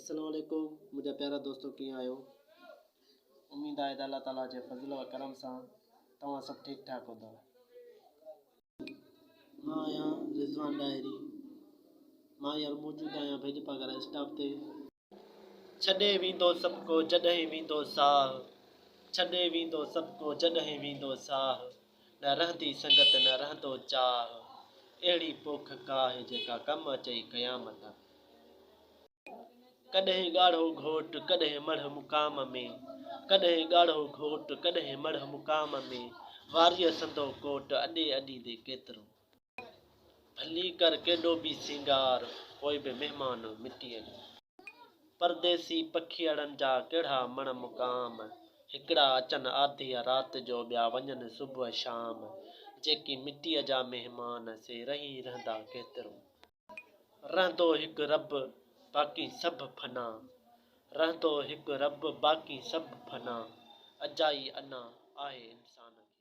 अस्सलाम वालेकुम मुझे प्यारा दोस्तों कीअं आहियो। उम्मीद आहे त अल्लाह ताला जे फज़ल व करम सां तव्हां सभु ठीक ठाक हूंदव। मां आहियां रिज़वान डायरी। मां यार मौजूदु आहियां भेज पघार स्टॉप ते। छॾे वेंदो सभु को जॾहिं वेंदो साह, छॾे वेंदो सभु को जॾहिं वेंदो साह, न रहंदी संगत न रहंदो चाह, अहिड़ी पोख काहे जेका कमु अचे क़यामत। कॾहिं ॻाढ़ो घोट कॾहिं मढ़ मुक़ाम में, कॾहिं ॻाढ़ो घोट कॾहिं मढ़ मुक़ाम में, वारीअ संदो कोट अॾे अॾी दे केतिरो। भली कर केॾो बि सिंगार पोइ बि महिमान मिटीअ जो। परदेसी पखियड़नि जा कहिड़ा मण मुक़ाम, हिकिड़ा अचनि आधी राति जो ॿिया वञनि सुबुह शाम, जेकी मिटीअ जा महिमान से रही रहंदा केतिरो। रहंदो हिकु रब बाक़ी सभु फना, रहंदो हिकु रब बाक़ी सभु फना, अजाई अना आहे इंसान खे।